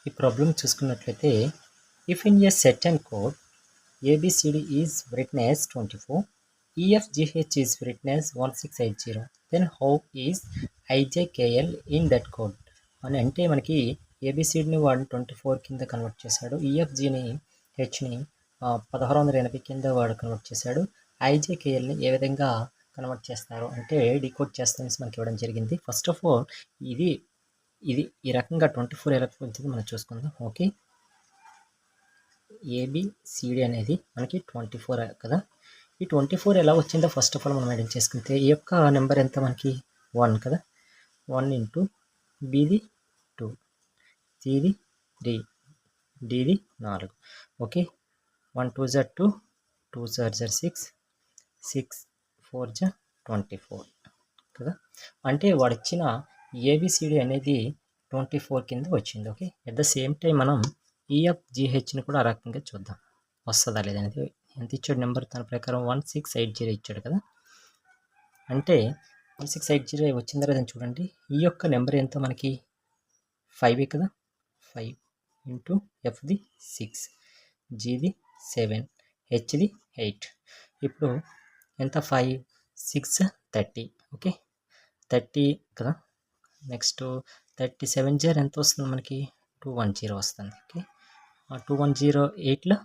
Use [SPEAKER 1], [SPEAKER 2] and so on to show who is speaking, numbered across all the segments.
[SPEAKER 1] ఈ ప్రాబ్లం చూసుకున్నట్లయితే if in a certain code ABCD is written as 24, EFGH is written as 1680, then how is IJKL in that code అని అంటే మనకి ఏబిసిడిని వాడు 24 కింద కన్వర్ట్ చేశాడు, ఈఎఫ్జిని హెచ్ని 1680 కింద వాడు కన్వర్ట్ చేశాడు, ఐజేకేఎల్ని ఏ విధంగా కన్వర్ట్ చేస్తారు అంటే డీకోడ్ చేస్తామని మనకి ఇవ్వడం జరిగింది. ఫస్ట్ ఆఫ్ ఆల్ ఇది ఈ రకంగా 24 ఎలా వచ్చింది మనం చూసుకుందాం. ఓకే, ఏబిసిడి అనేది మనకి 24 కదా. ఈ 24 ఎలా వచ్చిందో ఫస్ట్ ఆఫ్ ఆల్ మనం ఐడెంటిఫై చేసుకుంటే ఈ యొక్క నెంబర్ ఎంత మనకి 1 కదా. 1 ఇంటూ బిది 2, సిది 3, డిది 4. ఓకే, 1 2 జా 2, 2 4 జా 6, 6 4 జా 24 కదా. అంటే వాడు ఇచ్చిన ఏబిసిడి అనేది 24 కింద వచ్చింది. Okay, at the same time మనం ఈఎఫ్జిహెచ్ని కూడా ఆ రకంగా చూద్దాం వస్తుందా లేదనేది. ఎంత ఇచ్చాడు నెంబర్, తన ప్రకారం 1680 ఇచ్చాడు కదా. అంటే 1680 వచ్చిన తర్వాత చూడండి ఈ యొక్క నెంబర్ ఎంత మనకి 5 కదా. 5 ఇంటూ ఎఫ్ది 6, జీది 7, హెచ్ది 8. ఇప్పుడు ఎంత 5 6 30. ఓకే, 30 కదా. నెక్స్ట్ 37 జీరో ఎంత వస్తుంది మనకి 210 వస్తుంది. ఓకే, 2108లో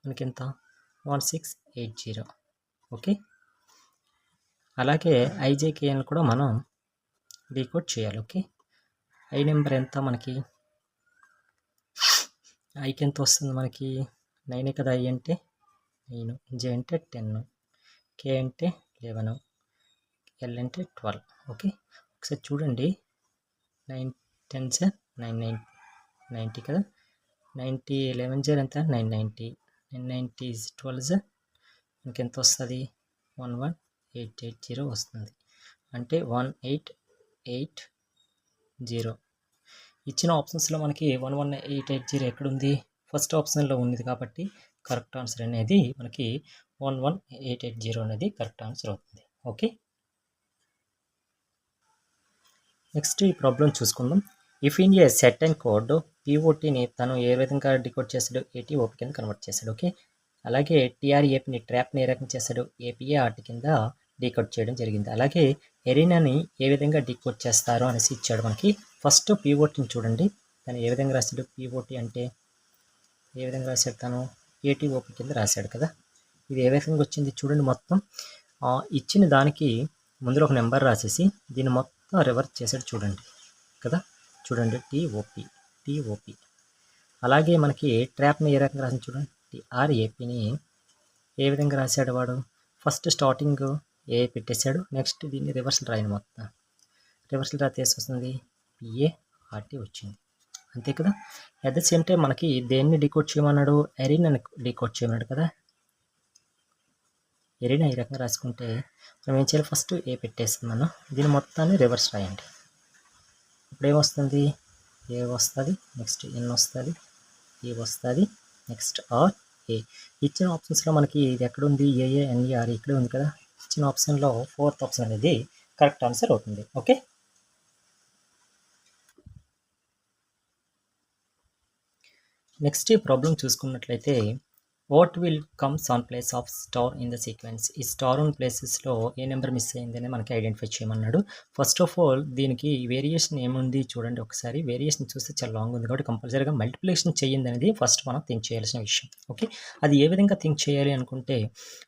[SPEAKER 1] మనకి ఎంత 1680. ఓకే, అలాగే ఐజేకేఎన్ కూడా మనం డీకోడ్ చేయాలి. ఓకే, ఐ నెంబర్ ఎంత మనకి, ఐకి ఎంత వస్తుంది మనకి 9 కదా. ఐ అంటే 9, జే అంటే 10, కే అంటే 11, ఎల్ అంటే 12. ఓకే, ఒకసారి చూడండి 9 10 జా 9 90 కదా. 90 11 జా ఎంత 990, 990 12 జా మనకి ఎంత వస్తుంది 11880 వస్తుంది. అంటే 1880. ఇచ్చిన ఆప్షన్స్లో మనకి 11880 ఎక్కడుంది, ఫస్ట్ ఆప్షన్లో ఉంది కాబట్టి కరెక్ట్ ఆన్సర్ అనేది మనకి 11880 అనేది కరెక్ట్ ఆన్సర్ అవుతుంది. ఓకే, నెక్స్ట్ ఈ ప్రాబ్లం చూసుకుందాం. If in a certain code పిఓటీని తను ఏ విధంగా డికోడ్ చేశాడు, ఏటీఓపి కింద కన్వర్ట్ చేశాడు. ఓకే, అలాగే టీఆర్ఏపిని ట్రాప్ని ఏ రకంగా చేశాడు, ఏపీఏ ఆర్ట్ కింద డీకోడ్ చేయడం జరిగింది. అలాగే ఎరీనాని ఏ విధంగా డీకోడ్ చేస్తారో అనేసి ఇచ్చాడు మనకి. ఫస్ట్ పిఓటీని చూడండి, తను ఏ విధంగా రాశాడు, పిఓటీ అంటే ఏ విధంగా రాశాడు, తను ఏటీఓపి కింద రాశాడు కదా. ఇది ఏ విధంగా వచ్చింది చూడండి, మొత్తం ఇచ్చిన దానికి ముందర ఒక నెంబర్ రాసేసి దీన్ని మొత్తం రివర్స్ చేశాడు చూడండి కదా. చూడండి టీఓపి. అలాగే మనకి ట్రాప్ని ఏ రకంగా రాసింది చూడండి, టీఆర్ఏపిని ఏ విధంగా రాశాడు వాడు, ఫస్ట్ స్టార్టింగ్ ఏ పెట్టేశాడు, నెక్స్ట్ దీన్ని రివర్సల్ రాయండి, మొత్తం రివర్సల్ రాతే వస్తుంది పిఏఆర్టీ వచ్చింది, అంతే కదా. అట్ ద సేమ్ టైం మనకి దేన్ని డీకోడ్ చేయమన్నాడు, ఎరీనాని డీకోడ్ చేయమన్నాడు కదా. ఎరీనా ఈ రకంగా రాసుకుంటే మనం ఏం చేయాలి, ఫస్ట్ ఏ పెట్టేస్తుంది మనం, దీని మొత్తాన్ని రివర్స్ రాయండి. ఇప్పుడు ఏమొస్తుంది, ఏ వస్తుంది, నెక్స్ట్ ఎన్ వస్తుంది, ఏ వస్తుంది, నెక్స్ట్ ఆర్ ఏ. ఇచ్చిన ఆప్షన్స్లో మనకి ఇది ఎక్కడుంది, ఏఏఎన్ఈఆర్ ఇక్కడే ఉంది కదా. ఇచ్చిన ఆప్షన్లో 4th ఆప్షన్ అనేది కరెక్ట్ ఆన్సర్ అవుతుంది. ఓకే, నెక్స్ట్ ఈ ప్రాబ్లం చూసుకున్నట్లయితే what will comes on place of star in the sequence. ఈ స్టార్ ఉన్న ప్లేసెస్లో ఏ నెంబర్ మిస్ అయిందని మనకి ఐడెంటిఫై చేయమన్నాడు. ఫస్ట్ ఆఫ్ ఆల్ దీనికి వేరియేషన్ ఏముంది చూడండి ఒకసారి. వేరియేషన్ చూస్తే చాలా లాంగ్ ఉంది కాబట్టి కంపల్సరీగా మల్టిప్లికేషన్ చేయండి అనేది ఫస్ట్ మనం థింక్ చేయాల్సిన విషయం. ఓకే, అది ఏ విధంగా థింక్ చేయాలి అనుకుంటే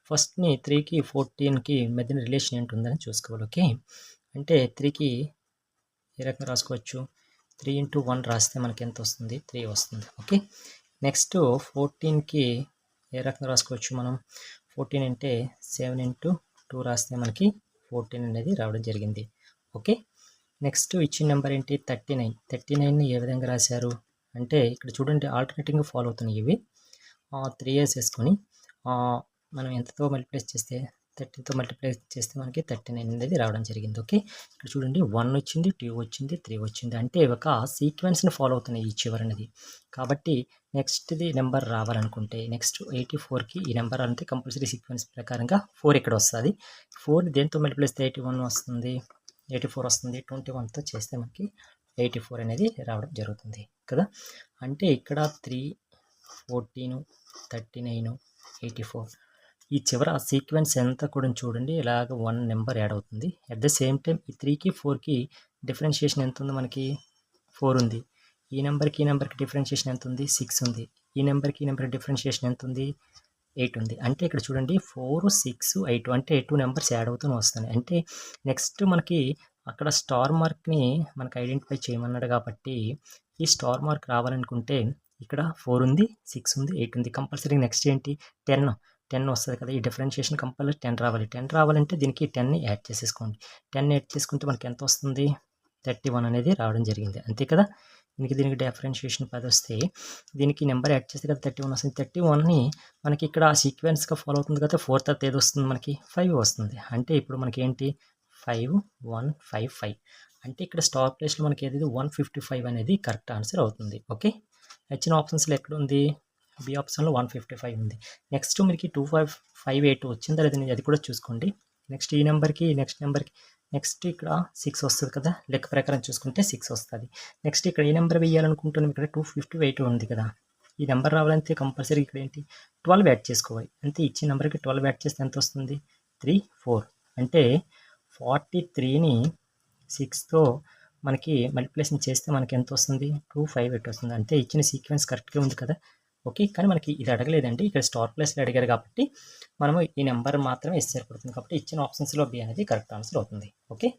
[SPEAKER 1] ఫస్ట్ని 3కి 14కి మధ్యన రిలేషన్ ఏంటి ఉందని చూసుకోవాలి. ఓకే, అంటే 3కి ఏ రకంగా రాసుకోవచ్చు, 3 ఇంటూ 1 రాస్తే మనకి ఎంత వస్తుంది, 3 వస్తుంది. ఓకే, నెక్స్ట్ 14కి ఏ రకంగా రాసుకోవచ్చు మనం, 14 అంటే 7 ఇంటూ 2 రాస్తే మనకి 14 అనేది రావడం జరిగింది. ఓకే, నెక్స్ట్ ఇచ్చిన నెంబర్ ఏంటి 39. 39ని ఏ విధంగా రాశారు అంటే ఇక్కడ చూడండి ఆల్టర్నేటివ్గా ఫాలో అవుతున్నాయి ఇవి. 3 వేసేసుకొని మనం ఎంతతో మల్టిప్లై చేస్తే 13తో మల్టిప్లై చేస్తే మనకి 39 అనేది రావడం జరిగింది. ఓకే, ఇక్కడ చూడండి 1 వచ్చింది, 2 వచ్చింది, 3 వచ్చింది, అంటే ఒక సీక్వెన్స్ని ఫాలో అవుతున్నాయి ఈ చివరి అనేది. కాబట్టి నెక్స్ట్ది నెంబర్ రావాలనుకుంటే నెక్స్ట్ 84కి ఈ నెంబర్ అంటే కంపల్సరీ సీక్వెన్స్ ప్రకారంగా 4 ఇక్కడ వస్తుంది. 4ని దేంతో మల్టిప్లై చేస్తే 81 వస్తుంది, 84 వస్తుంది. 21తో చేస్తే మనకి 84 అనేది రావడం జరుగుతుంది కదా. అంటే ఇక్కడ 3, 14, 39, 84 ఈ చివర సీక్వెన్స్ ఎంత కూడా చూడండి ఇలాగ 1 నెంబర్ యాడ్ అవుతుంది. అట్ ద సేమ్ టైం ఈ 3కి 4కి డిఫరెన్షియేషన్ ఎంత ఉంది మనకి 4 ఉంది. ఈ నెంబర్కి డిఫరెన్షియేషన్ ఎంత ఉంది 6 ఉంది. ఈ నెంబర్కి డిఫరెన్షియేషన్ ఎంత ఉంది 8 ఉంది. అంటే ఇక్కడ చూడండి 4, 6, 8 అంటే 2 నెంబర్స్ యాడ్ అవుతూ వస్తున్నాయి. అంటే నెక్స్ట్ మనకి అక్కడ స్టార్ మార్క్ని మనకి ఐడెంటిఫై చేయమన్నాడు కాబట్టి ఈ స్టార్ మార్క్ రావాలనుకుంటే ఇక్కడ 4 ఉంది, 6 ఉంది, 8 ఉంది. కంపల్సరీ నెక్స్ట్ ఏంటి 10 వస్తుంది కదా. ఈ డిఫరెన్షియేషన్ కంపల్సరీ 10 రావాలి. 10 రావాలంటే దీనికి 10ని యాడ్ చేసేసుకోండి. 10 యాడ్ చేసుకుంటే మనకి ఎంత వస్తుంది 31 అనేది రావడం జరిగింది. అంతే కదా. దీనికి డిఫరెన్షియేషన్ 10 వస్తే దీనికి నెంబర్ యాడ్ చేస్తే కదా 31 వస్తుంది. 31ని మనకి ఇక్కడ సీక్వెన్స్గా ఫాలో అవుతుంది కదా. 4 తర్వాత ఏది వస్తుంది మనకి 5 వస్తుంది. అంటే ఇప్పుడు మనకి ఏంటి 5, 1, 5, 5 అంటే ఇక్కడ స్టార్ ప్లేస్లో మనకి ఏది 155 అనేది కరెక్ట్ ఆన్సర్ అవుతుంది. ఓకే, ఇచ్చిన ఆప్షన్స్లో ఎక్కడ ఉంది బి ఆప్షన్లో 155 ఉంది. నెక్స్ట్ మనకి 2558 వచ్చిందా లేదని అది కూడా చూసుకోండి. నెక్స్ట్ ఈ నెంబర్కి నెక్స్ట్ ఇక్కడ 6 వస్తుంది కదా. లెక్క ప్రకారం చూసుకుంటే 6 వస్తుంది. నెక్స్ట్ ఇక్కడ ఏ నెంబర్ వేయాలనుకుంటున్నాం ఇక్కడ 258 ఉంది కదా. ఈ నెంబర్ రావాలంటే కంపల్సరీ ఇక్కడ ఏంటి 12 యాడ్ చేసుకోవాలి. అంటే ఇచ్చిన నెంబర్కి 12 యాడ్ చేస్తే ఎంత వస్తుంది 3, 4 అంటే 43ని 6తో మనకి మల్టిప్లికేషన్ చేస్తే మనకి ఎంత వస్తుంది 258 వస్తుంది. అంటే ఇచ్చిన సీక్వెన్స్ కరెక్ట్గా ఉంది కదా. ఓకే, కానీ మనకి ఇది అడగలేదండి. ఇక్కడ స్టార్ ప్లేస్లో అడిగారు కాబట్టి మనము ఈ నెంబర్ మాత్రమే ఇస్తే సరిపడుతుంది. కాబట్టి ఇచ్చిన ఆప్షన్స్లో బి అనేది కరెక్ట్ ఆన్సర్ అవుతుంది. ఓకే,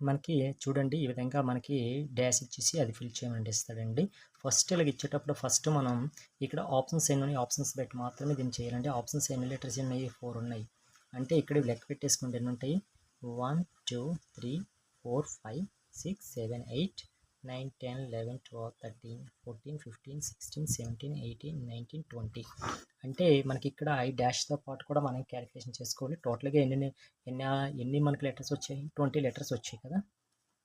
[SPEAKER 1] మనకి చూడండి ఈ విధంగా మనకి డాష్ ఇచ్చేసి అది ఫిల్ చేయమని ఇస్తాడండి. ఫస్ట్ ఇలాగ ఇచ్చేటప్పుడు ఫస్ట్ మనం ఇక్కడ ఆప్షన్స్ ఎన్ని ఉన్నాయి ఆప్షన్స్ పెట్టి మాత్రమే దీన్ని చేయాలండి. ఆప్షన్స్ ఎన్ని లెటర్స్ ఉన్నాయి 4 ఉన్నాయి. అంటే ఇక్కడ లెక్క పెట్టేసుకుంటే ఎన్ని ఉంటాయి 1, 2, 3, 4, 5, 6, 7, 8, 9, 10, 11, 12, 13, 14, 15, 16, 17, 18, 19, 20 అంటే మనకి ఇక్కడ ఈ డాష్తో పాటు కూడా మనం క్యాలిక్యులేషన్ చేసుకోవాలి. టోటల్గా ఎన్ని మనకి లెటర్స్ వచ్చాయి 20 లెటర్స్ వచ్చాయి కదా.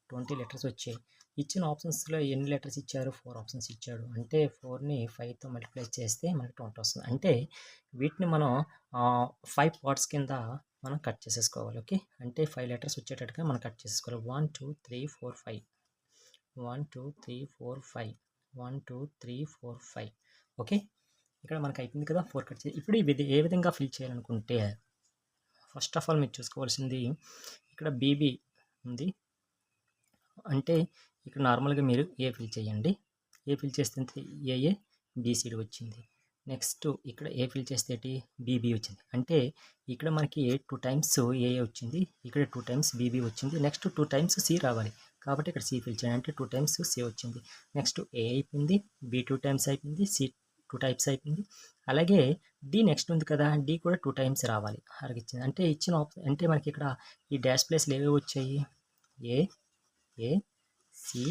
[SPEAKER 1] 20 లెటర్స్ వచ్చాయి. ఇచ్చిన ఆప్షన్స్లో ఎన్ని లెటర్స్ ఇచ్చారు 4 ఆప్షన్స్ ఇచ్చాడు. అంటే 4ని 5తో మల్టిప్లై చేస్తే మనకి 20 వస్తుంది. అంటే వీటిని మనం 5 పార్ట్స్ కింద మనం కట్ చేసేసుకోవాలి. ఓకే, అంటే 5 లెటర్స్ వచ్చేటట్టుగా మనం కట్ చేసేసుకోవాలి. 1, 2, 3, 4, 5 1, 2, 3, 4, 5 1, 2, 3, 4, 5 ఓకే, ఇక్కడ మనకు అయిపోయింది కదా 4 కట్ చేసి. ఇప్పుడు ఇది ఏ విధంగా ఫిల్ చేయాలనుకుంటే ఫస్ట్ ఆఫ్ ఆల్ మీరు చూసుకోవాల్సింది ఇక్కడ బీబీ ఉంది. అంటే ఇక్కడ నార్మల్గా మీరు ఏ ఫిల్ చేయండి. ఏ ఫిల్ చేస్తే ఏఏ బీసీడీ వచ్చింది. నెక్స్ట్ ఇక్కడ ఏ ఫిల్ చేస్తే బీబీ వచ్చింది. అంటే ఇక్కడ మనకి 2 టైమ్స్ ఏఏ వచ్చింది, ఇక్కడ 2 టైమ్స్ బీబీ వచ్చింది. నెక్స్ట్ 2 టైమ్స్ సి రావాలి కాబట్టి ఇక్కడ సి ఫిల్ చేయండి. అంటే 2 టైమ్స్ సి వచ్చింది. నెక్స్ట్ ఏ అయిపోయింది, బి 2 టైమ్స్ అయిపోయింది, సి 2 టైప్స్ అయిపోయింది. అలాగే డి నెక్స్ట్ ఉంది కదా, డి కూడా 2 టైమ్స్ రావాలి అరగిచ్చింది. అంటే ఇచ్చిన ఆప్షన్ అంటే మనకి ఇక్కడ ఈ డాష్ ప్లేస్లు ఏవేవి వచ్చాయి ఏ సి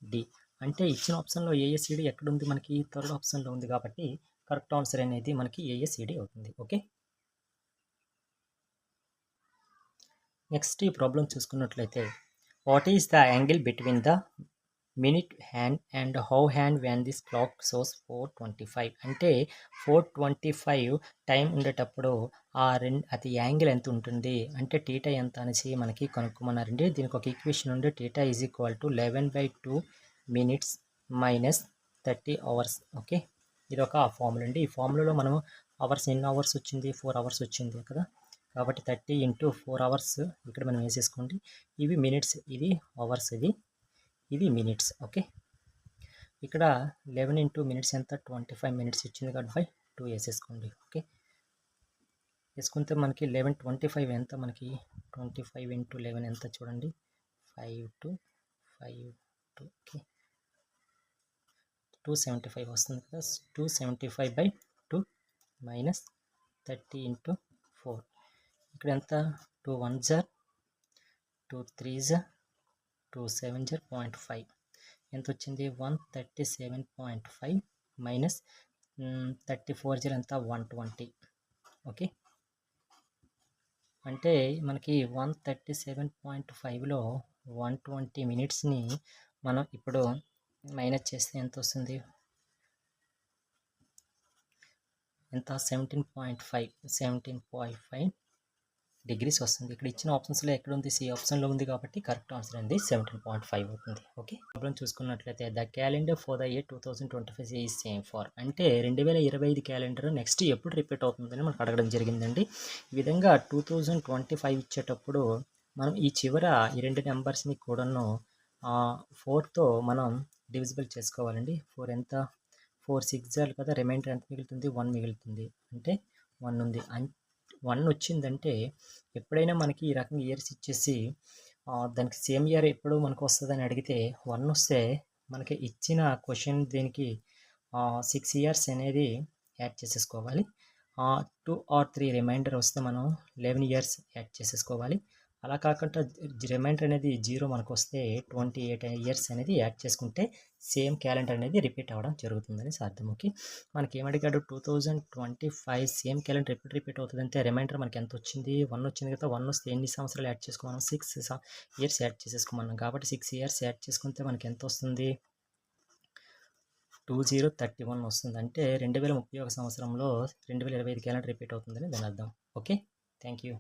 [SPEAKER 1] డి. అంటే ఇచ్చిన ఆప్షన్లో ఏఎస్సిడి ఎక్కడ ఉంది మనకి థర్డ్ ఆప్షన్లో ఉంది కాబట్టి కరెక్ట్ ఆన్సర్ అనేది మనకి ఏఎస్సిడి అవుతుంది. ఓకే, నెక్స్ట్ ఈ ప్రాబ్లం చూసుకున్నట్లయితే what is the angle between the minute hand and hour hand when this clock shows 4:25 అంటే 4:25 టైం ఉండేటప్పుడు అది యాంగిల్ ఎంత ఉంటుంది అంటే టీటా ఎంత అనేసి మనకి కనుక్కోమన్నారండి. దీనికి ఒక ఈక్వేషన్ ఉండే theta is equal to 11/2 minutes minus 30 hours. Okay, ఇది ఒక ఫార్ములా అండి. ఈ ఫార్ములాలో మనం అవర్స్ ఎన్ని అవర్స్ వచ్చింది 4 అవర్స్ వచ్చింది కదా. కాబట్టి 30 × 4 అవర్స్ ఇక్కడ మనం వేసేసుకోండి. ఇవి మినిట్స్, ఇది అవర్స్, ఇది మినిట్స్. ఓకే, ఇక్కడ 11 × మినిట్స్ ఎంత 25 మినిట్స్ ఇచ్చింది కాబట్టి 2 వేసేసుకోండి. ఓకే, వేసుకుంటే మనకి 11:25 ఎంత మనకి 25 × 11 ఎంత చూడండి 5 to 5 to ఓకే 275 వస్తుంది కదా. 275/2 మైనస్ 30 × 4 ఇక్కడ ఎంత 2 1s 2 3s 2 7s 0.5 ఎంత వచ్చింది 137.5 మైనస్ 34 ఎంత 120. ఓకే, అంటే మనకి 137.5లో 120 మినిట్స్ని మనం ఇప్పుడు మైనస్ చేస్తే ఎంత వస్తుంది ఎంత 17.5 డిగ్రీస్ వస్తుంది. ఇక్కడ ఇచ్చిన ఆప్షన్స్‌లో ఎక్కడ ఉంది? సి ఆప్షన్‌లో ఉంది కాబట్టి కరెక్ట్ ఆన్సర్ అనేది 17.5 అవుతుంది. ఓకే. ప్రాబ్లమ్ చూసుకున్నట్లయితే the calendar for the year 2025 is same for అంటే 2025 క్యాలెండర్ నెక్స్ట్ ఎప్పుడు రిపీట్ అవుతుందని మనకు అడగడం జరిగిందండి. ఈ విధంగా 2025 ఇచ్చేటప్పుడు మనం ఈ చివర ఈ 2 నెంబర్స్‌ని కూడాను 4తో మనం డివిజిబుల్ చేసుకోవాలండి. 4 ఎంత? 4 6 కదా, రిమైండర్ ఎంత మిగులుతుంది? 1 మిగులుతుంది. అంటే 1 ఉంది. 1 వచ్చిందంటే ఎప్పుడైనా మనకి ఈ రకంగా ఇయర్స్ ఇచ్చేసి దానికి సేమ్ ఇయర్ ఎప్పుడు మనకు వస్తుందని అడిగితే 1 వస్తే మనకి ఇచ్చిన క్వశ్చన్ దీనికి 6 ఇయర్స్ అనేది యాడ్ చేసేసుకోవాలి. 2 ఆర్ 3 రిమైండర్ వస్తే మనం 11 ఇయర్స్ యాడ్ చేసేసుకోవాలి. అలా కాకుండా రిమైండర్ అనేది 0 మనకు వస్తే 28 ఇయర్స్ అనేది యాడ్ చేసుకుంటే సేమ్ క్యాలెండర్ అనేది రిపీట్ అవ్వడం జరుగుతుందని అర్థం. ఓకే. మనకి ఏమడిగాడు? 2025 సేమ్ క్యాలెండర్ ఎప్పుడు రిపీట్ అవుతుందంటే రిమైండర్ మనకి ఎంత వచ్చింది? 1 వచ్చింది కదా. 1 వస్తే ఎన్ని సంవత్సరాలు యాడ్ చేసుకోమన్నాం? 6 ఇయర్స్ యాడ్ చేసేసుకోమన్నాం కాబట్టి 6 ఇయర్స్ యాడ్ చేసుకుంటే మనకి ఎంత వస్తుంది? 2031 వస్తుంది. అంటే 2031 సంవత్సరంలో 2025 క్యాలెండర్ రిపీట్ అవుతుందని దాని అర్థం. ఓకే. Thank you.